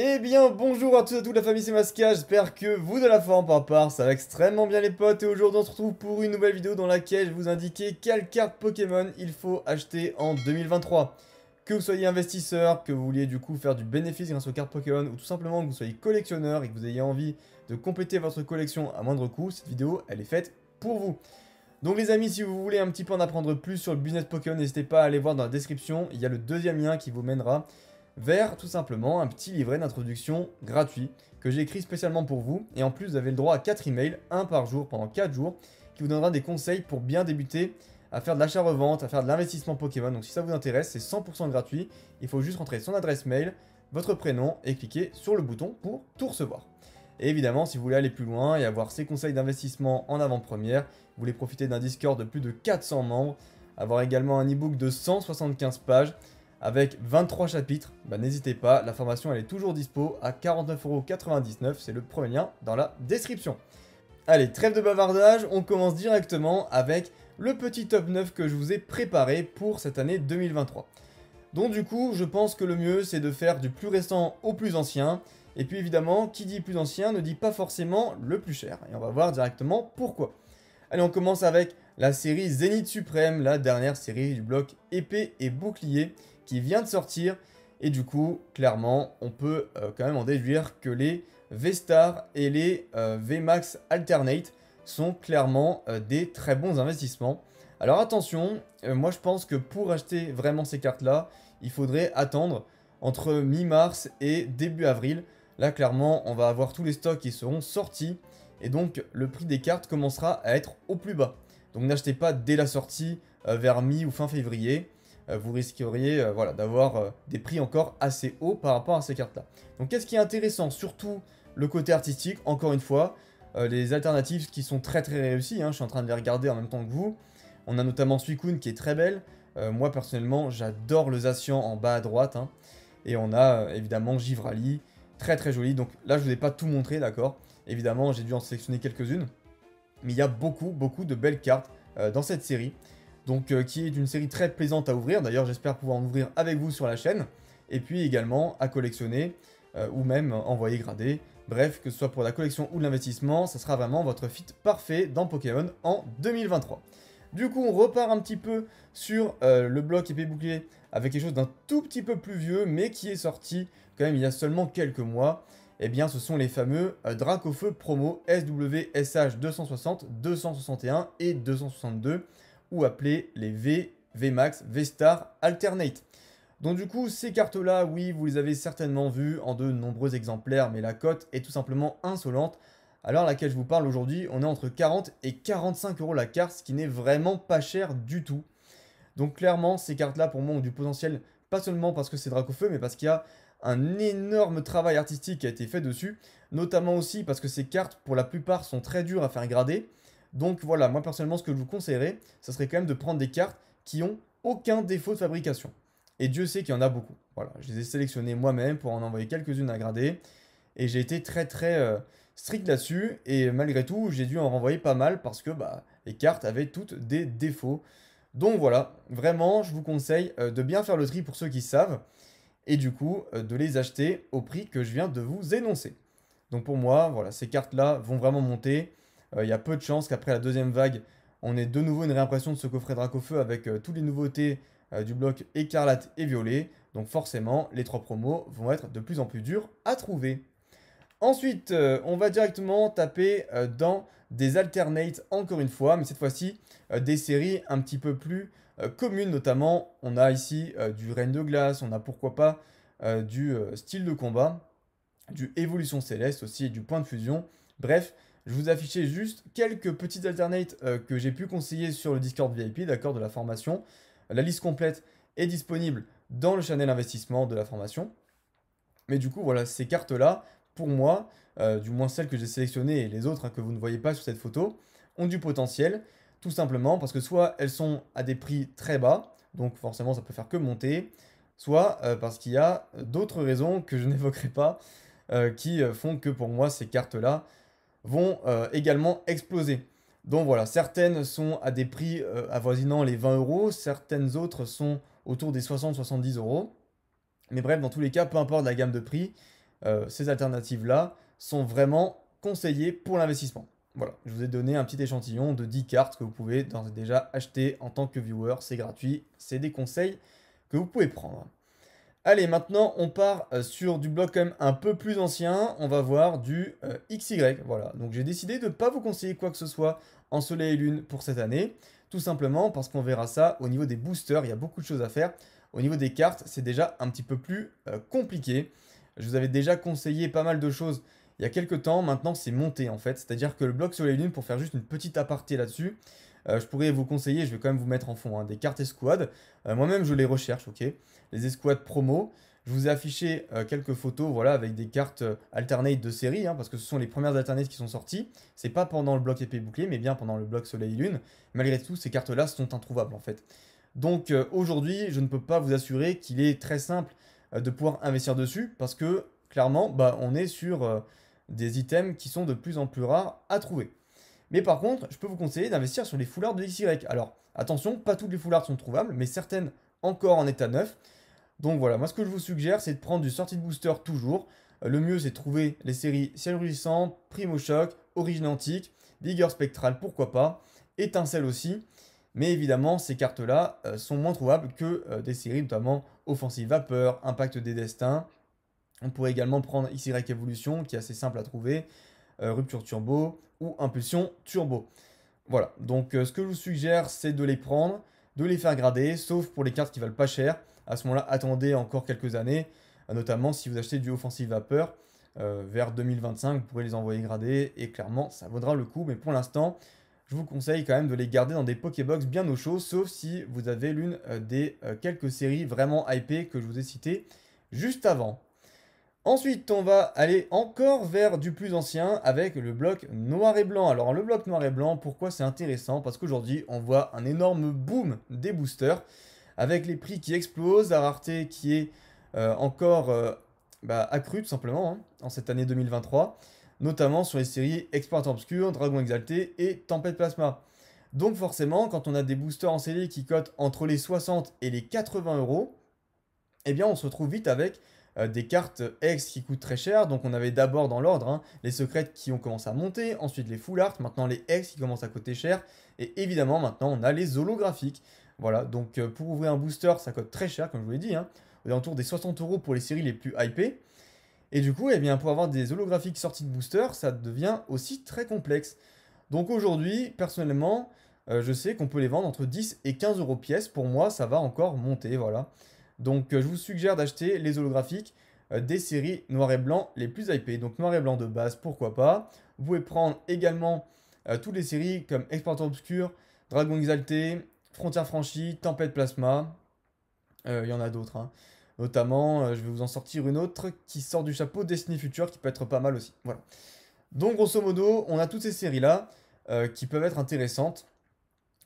Eh bien bonjour à tous et à toutes la famille, c'est Masca, j'espère que vous de la forme par part, ça va extrêmement bien les potes et aujourd'hui on se retrouve pour une nouvelle vidéo dans laquelle je vous indiquer quelle carte Pokémon il faut acheter en 2023. Que vous soyez investisseur, que vous vouliez du coup faire du bénéfice grâce aux cartes Pokémon ou tout simplement que vous soyez collectionneur et que vous ayez envie de compléter votre collection à moindre coût, cette vidéo elle est faite pour vous. Donc les amis, si vous voulez un petit peu en apprendre plus sur le business Pokémon, n'hésitez pas à aller voir dans la description, il y a le deuxième lien qui vous mènera vers tout simplement un petit livret d'introduction gratuit que j'ai écrit spécialement pour vous. Et en plus, vous avez le droit à 4 emails, un par jour pendant 4 jours, qui vous donnera des conseils pour bien débuter à faire de l'achat-revente, à faire de l'investissement Pokémon. Donc si ça vous intéresse, c'est 100% gratuit. Il faut juste rentrer son adresse mail, votre prénom et cliquer sur le bouton pour tout recevoir. Et évidemment, si vous voulez aller plus loin et avoir ces conseils d'investissement en avant-première, vous voulez profiter d'un Discord de plus de 400 membres, avoir également un e-book de 175 pages, avec 23 chapitres, bah n'hésitez pas, la formation elle est toujours dispo à 49,99€, c'est le premier lien dans la description. Allez, trêve de bavardage, on commence directement avec le petit top 9 que je vous ai préparé pour cette année 2023. Donc du coup, je pense que le mieux c'est de faire du plus récent au plus ancien, et puis évidemment, qui dit plus ancien ne dit pas forcément le plus cher, et on va voir directement pourquoi. Allez, on commence avec la série Zénith Suprême, la dernière série du bloc épée et bouclier, qui vient de sortir, et du coup, clairement, on peut quand même en déduire que les V-Star et les V-Max Alternate sont clairement des très bons investissements. Alors attention, moi je pense que pour acheter vraiment ces cartes-là, il faudrait attendre entre mi-mars et début avril. Là, clairement, on va avoir tous les stocks qui seront sortis, et donc le prix des cartes commencera à être au plus bas. Donc n'achetez pas dès la sortie vers mi ou fin février. Vous risqueriez voilà, d'avoir des prix encore assez hauts par rapport à ces cartes-là. Donc qu'est-ce qui est intéressant? Surtout le côté artistique, encore une fois, les alternatives qui sont très très réussies, hein, je suis en train de les regarder en même temps que vous. On a notamment Suicune qui est très belle, moi personnellement j'adore le Zacian en bas à droite, hein. Et on a évidemment Givrali, très très joli, donc là je ne vous ai pas tout montré, d'accord. Évidemment j'ai dû en sélectionner quelques-unes, mais il y a beaucoup de belles cartes dans cette série. Donc qui est une série très plaisante à ouvrir, d'ailleurs j'espère pouvoir en ouvrir avec vous sur la chaîne, et puis également à collectionner, ou même envoyer grader, bref, que ce soit pour la collection ou l'investissement, ça sera vraiment votre fit parfait dans Pokémon en 2023. Du coup on repart un petit peu sur le bloc épée bouclier, avec quelque chose d'un tout petit peu plus vieux, mais qui est sorti quand même il y a seulement quelques mois. Eh bien ce sont les fameux Dracofeu promo SWSH 260, 261 et 262, ou appelés les VMAX, V-Star Alternate. Donc du coup, ces cartes-là, oui, vous les avez certainement vues en de nombreux exemplaires, mais la cote est tout simplement insolente. À l'heure à laquelle je vous parle aujourd'hui, on est entre 40 et 45€ la carte, ce qui n'est vraiment pas cher du tout. Donc clairement, ces cartes-là, pour moi, ont du potentiel, pas seulement parce que c'est Dracofeu, mais parce qu'il y a un énorme travail artistique qui a été fait dessus, notamment aussi parce que ces cartes, pour la plupart, sont très dures à faire grader. Donc voilà, moi personnellement, ce que je vous conseillerais, ça serait quand même de prendre des cartes qui ont aucun défaut de fabrication. Et Dieu sait qu'il y en a beaucoup. Voilà, je les ai sélectionnées moi-même pour en envoyer quelques-unes à grader. Et j'ai été très strict là-dessus. Et malgré tout, j'ai dû en renvoyer pas mal parce que bah, les cartes avaient toutes des défauts. Donc voilà, vraiment, je vous conseille de bien faire le tri pour ceux qui savent. Et du coup, de les acheter au prix que je viens de vous énoncer. Donc pour moi, voilà, ces cartes-là vont vraiment monter. Il y a peu de chances qu'après la deuxième vague, on ait de nouveau une réimpression de ce coffret Dracofeu avec toutes les nouveautés du bloc écarlate et violet. Donc forcément, les 3 promos vont être de plus en plus durs à trouver. Ensuite, on va directement taper dans des alternates encore une fois, mais cette fois-ci des séries un petit peu plus communes. Notamment, on a ici du Reine de Glace, on a pourquoi pas du style de combat, du Évolution Céleste aussi et du Point de Fusion. Bref, je vous affichais juste quelques petites alternates que j'ai pu conseiller sur le Discord VIP, d'accord, de la formation. La liste complète est disponible dans le channel investissement de la formation. Mais du coup, voilà, ces cartes-là, pour moi, du moins celles que j'ai sélectionnées et les autres hein, que vous ne voyez pas sur cette photo, ont du potentiel, tout simplement parce que soit elles sont à des prix très bas, donc forcément ça peut faire que monter, soit parce qu'il y a d'autres raisons que je n'évoquerai pas, qui font que pour moi ces cartes-là vont également exploser. Donc voilà, certaines sont à des prix avoisinant les 20 euros, certaines autres sont autour des 60-70 euros. Mais bref, dans tous les cas, peu importe la gamme de prix, ces alternatives-là sont vraiment conseillées pour l'investissement. Voilà, je vous ai donné un petit échantillon de 10 cartes que vous pouvez d'ores et déjà acheter en tant que viewer. C'est gratuit, c'est des conseils que vous pouvez prendre. Allez, maintenant on part sur du bloc quand même un peu plus ancien. On va voir du XY. Voilà, donc j'ai décidé de ne pas vous conseiller quoi que ce soit en soleil et lune pour cette année. Tout simplement parce qu'on verra ça au niveau des boosters. Il y a beaucoup de choses à faire. Au niveau des cartes, c'est déjà un petit peu plus compliqué. Je vous avais déjà conseillé pas mal de choses il y a quelques temps. Maintenant, c'est monté en fait. C'est-à-dire que le bloc soleil et lune, pour faire juste une petite aparté là-dessus, je pourrais vous conseiller, je vais quand même vous mettre en fond, hein, des cartes escouades. Moi-même, je les recherche, ok. Les escouades promo. Je vous ai affiché quelques photos, voilà, avec des cartes alternate de série, hein, parce que ce sont les premières alternates qui sont sorties. C'est pas pendant le bloc épée bouclier, mais bien pendant le bloc soleil lune. Malgré tout, ces cartes-là sont introuvables en fait. Donc aujourd'hui, je ne peux pas vous assurer qu'il est très simple de pouvoir investir dessus, parce que clairement, bah, on est sur des items qui sont de plus en plus rares à trouver. Mais par contre, je peux vous conseiller d'investir sur les foulards de XY. Alors, attention, pas toutes les foulards sont trouvables, mais certaines encore en état neuf. Donc voilà, moi ce que je vous suggère, c'est de prendre du sortie de booster toujours. Le mieux, c'est de trouver les séries Ciel Rugissant, Primo Choc, Origine Antique, Vigueur Spectrale, pourquoi pas, Étincelle aussi. Mais évidemment, ces cartes-là sont moins trouvables que des séries, notamment Offensive Vapeur, Impact des Destins. On pourrait également prendre XY Evolution, qui est assez simple à trouver, Rupture Turbo ou Impulsion Turbo. Voilà, donc ce que je vous suggère, c'est de les prendre, de les faire grader, sauf pour les cartes qui valent pas cher. À ce moment-là, attendez encore quelques années, notamment si vous achetez du Offensive Vapeur, vers 2025, vous pourrez les envoyer gradés, et clairement, ça vaudra le coup. Mais pour l'instant, je vous conseille quand même de les garder dans des Pokébox bien au chaud, sauf si vous avez l'une des quelques séries vraiment hypées que je vous ai citées juste avant. Ensuite, on va aller encore vers du plus ancien avec le bloc noir et blanc. Alors, le bloc noir et blanc, pourquoi c'est intéressant? Parce qu'aujourd'hui, on voit un énorme boom des boosters avec les prix qui explosent, la rareté qui est encore accrue tout simplement hein, en cette année 2023, notamment sur les séries Exploit Obscur, Dragon Exalté et Tempête Plasma. Donc forcément, quand on a des boosters en série qui cotent entre les 60 et les 80 euros, eh bien on se retrouve vite avec des cartes X qui coûtent très cher. Donc on avait d'abord dans l'ordre hein, les secrètes qui ont commencé à monter, ensuite les full art, maintenant les X qui commencent à coûter cher, et évidemment maintenant on a les holographiques. Voilà, donc pour ouvrir un booster ça coûte très cher comme je vous l'ai dit, hein, aux alentours des 60 euros pour les séries les plus hypées. Et du coup, eh bien, pour avoir des holographiques sortis de booster, ça devient aussi très complexe. Donc aujourd'hui, personnellement, je sais qu'on peut les vendre entre 10 et 15 euros pièce. Pour moi, ça va encore monter, voilà. Donc je vous suggère d'acheter les holographiques des séries noir et blanc les plus hypées. Donc noir et blanc de base, pourquoi pas. Vous pouvez prendre également toutes les séries comme Explorateur Obscur, Dragon Exalté, Frontière Franchie, Tempête Plasma. Il y en a d'autres, hein. Notamment, je vais vous en sortir une autre qui sort du chapeau, Destiny Future, qui peut être pas mal aussi. Voilà. Donc grosso modo, on a toutes ces séries-là qui peuvent être intéressantes,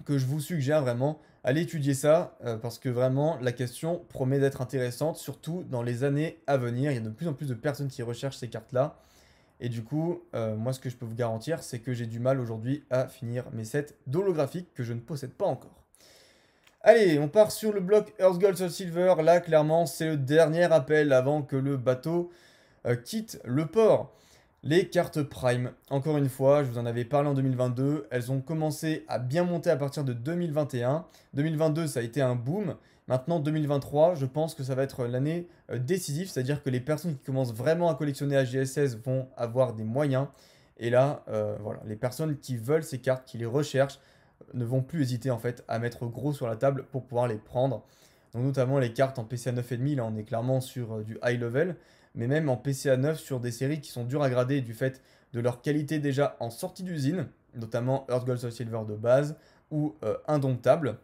que je vous suggère vraiment. Allez étudier ça, parce que vraiment, la question promet d'être intéressante, surtout dans les années à venir. Il y a de plus en plus de personnes qui recherchent ces cartes-là. Et du coup, moi, ce que je peux vous garantir, c'est que j'ai du mal aujourd'hui à finir mes sets d'holographiques que je ne possède pas encore. Allez, on part sur le bloc Earth Gold Soul Silver. Là, clairement, c'est le dernier appel avant que le bateau quitte le port. Les cartes Prime, encore une fois, je vous en avais parlé en 2022, elles ont commencé à bien monter à partir de 2021. 2022, ça a été un boom. Maintenant, 2023, je pense que ça va être l'année décisive, c'est-à-dire que les personnes qui commencent vraiment à collectionner AGSS vont avoir des moyens. Et là, voilà, les personnes qui veulent ces cartes, qui les recherchent, ne vont plus hésiter en fait à mettre gros sur la table pour pouvoir les prendre. Donc notamment les cartes en PCA 9,5, là on est clairement sur du high level, mais même en PCA 9 sur des séries qui sont dures à grader du fait de leur qualité déjà en sortie d'usine, notamment Earth Gold Soul Silver de base ou Indomptable.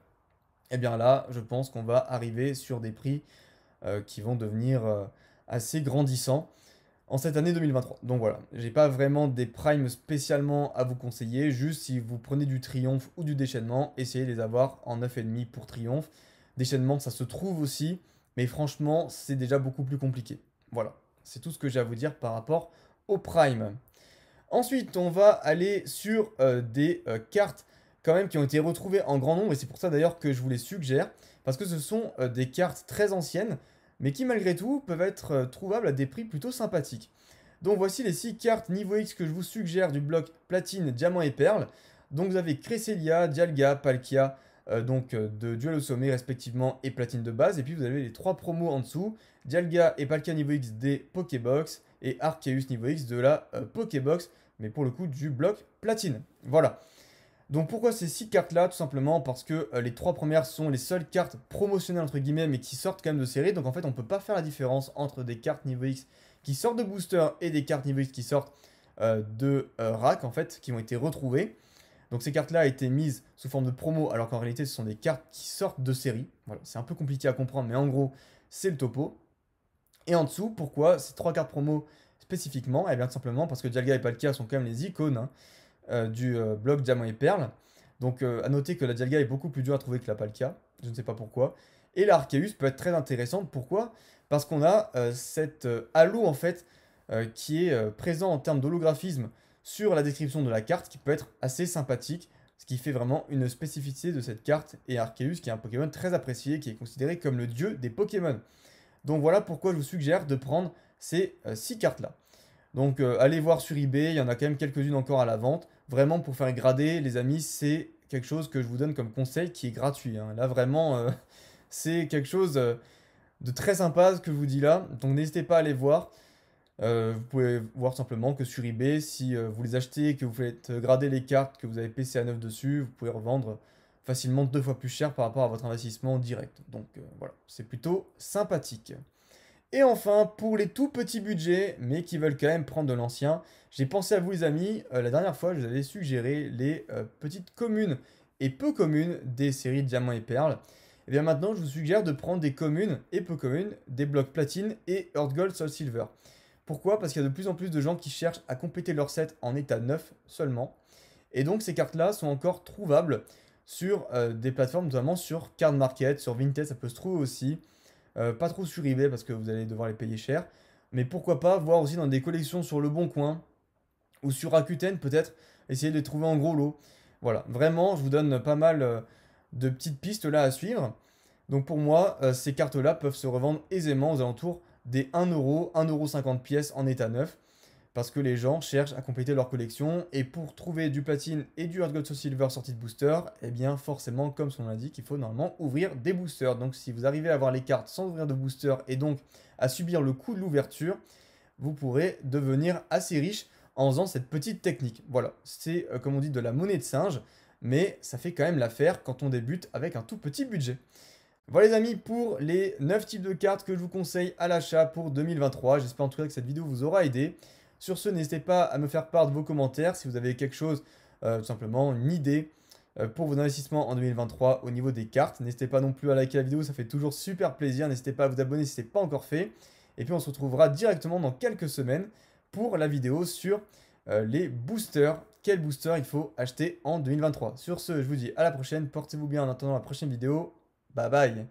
Et bien là, je pense qu'on va arriver sur des prix qui vont devenir assez grandissants en cette année 2023. Donc voilà, j'ai pas vraiment des primes spécialement à vous conseiller, juste si vous prenez du triomphe ou du déchaînement, essayez de les avoir en 9,5 pour triomphe. Déchaînement, ça se trouve aussi, mais franchement, c'est déjà beaucoup plus compliqué. Voilà, c'est tout ce que j'ai à vous dire par rapport au prime. Ensuite, on va aller sur des cartes quand même qui ont été retrouvées en grand nombre, et c'est pour ça d'ailleurs que je vous les suggère, parce que ce sont des cartes très anciennes, mais qui malgré tout peuvent être trouvables à des prix plutôt sympathiques. Donc voici les 6 cartes niveau X que je vous suggère du bloc platine, diamant et perle. Donc vous avez Cresselia, Dialga, Palkia, de duel au sommet respectivement et platine de base. Et puis vous avez les 3 promos en dessous, Dialga et Palkia niveau X des Pokébox et Arceus niveau X de la Pokébox, mais pour le coup du bloc platine. Voilà. Donc pourquoi ces 6 cartes là? Tout simplement parce que les 3 premières sont les seules cartes promotionnelles entre guillemets mais qui sortent quand même de série. Donc en fait on peut pas faire la différence entre des cartes niveau X qui sortent de booster et des cartes niveau X qui sortent de rack en fait, qui ont été retrouvées. Donc ces cartes là ont été mises sous forme de promo alors qu'en réalité ce sont des cartes qui sortent de série. Voilà, c'est un peu compliqué à comprendre mais en gros c'est le topo. Et en dessous, pourquoi ces 3 cartes promo spécifiquement? Eh bien tout simplement parce que Dialga et Palkia sont quand même les icônes hein, du bloc Diamant et Perle. Donc à noter que la Dialga est beaucoup plus dure à trouver que la Palkia, je ne sais pas pourquoi. Et la Arceus peut être très intéressante, pourquoi? Parce qu'on a cet halo en fait qui est présent en termes d'holographisme sur la description de la carte qui peut être assez sympathique, ce qui fait vraiment une spécificité de cette carte. Et Arceus qui est un Pokémon très apprécié, qui est considéré comme le dieu des Pokémon. Donc voilà pourquoi je vous suggère de prendre ces 6 cartes là. Donc allez voir sur eBay, il y en a quand même quelques-unes encore à la vente. Vraiment pour faire grader, les amis, c'est quelque chose que je vous donne comme conseil qui est gratuit, hein. Là vraiment, c'est quelque chose de très sympa ce que je vous dis là. Donc n'hésitez pas à aller voir. Vous pouvez voir simplement que sur eBay, si vous les achetez et que vous faites grader les cartes, que vous avez PC à neuf dessus, vous pouvez revendre facilement 2 fois plus cher par rapport à votre investissement direct. Donc voilà, c'est plutôt sympathique. Et enfin, pour les tout petits budgets, mais qui veulent quand même prendre de l'ancien, j'ai pensé à vous les amis, la dernière fois je vous avais suggéré les petites communes et peu communes des séries Diamant et Perle. Et bien maintenant je vous suggère de prendre des communes et peu communes des blocs platine et Earth Gold Soul Silver. Pourquoi? Parce qu'il y a de plus en plus de gens qui cherchent à compléter leur set en état neuf seulement. Et donc ces cartes-là sont encore trouvables sur des plateformes, notamment sur Card Market, sur Vinted, ça peut se trouver aussi. Pas trop sur eBay parce que vous allez devoir les payer cher. Mais pourquoi pas voir aussi dans des collections sur Le Bon Coin ou sur Rakuten peut-être, essayer de les trouver en gros lot. Voilà, vraiment, je vous donne pas mal de petites pistes là à suivre. Donc pour moi, ces cartes-là peuvent se revendre aisément aux alentours des 1 euro, 1,50 € pièce en état neuf. Parce que les gens cherchent à compléter leur collection. Et pour trouver du platine et du Heart Gold Soul Silver sorti de booster, eh bien forcément, comme son nom l'indique, il faut normalement ouvrir des boosters. Donc si vous arrivez à avoir les cartes sans ouvrir de booster et donc à subir le coût de l'ouverture, vous pourrez devenir assez riche en faisant cette petite technique. Voilà, c'est comme on dit de la monnaie de singe, mais ça fait quand même l'affaire quand on débute avec un tout petit budget. Voilà les amis pour les 9 types de cartes que je vous conseille à l'achat pour 2023. J'espère en tout cas que cette vidéo vous aura aidé. Sur ce, n'hésitez pas à me faire part de vos commentaires si vous avez quelque chose, tout simplement une idée pour vos investissements en 2023 au niveau des cartes. N'hésitez pas non plus à liker la vidéo, ça fait toujours super plaisir. N'hésitez pas à vous abonner si ce n'est pas encore fait. Et puis on se retrouvera directement dans quelques semaines pour la vidéo sur les boosters. Quel booster il faut acheter en 2023. Sur ce, je vous dis à la prochaine. Portez-vous bien en attendant la prochaine vidéo. Bye bye.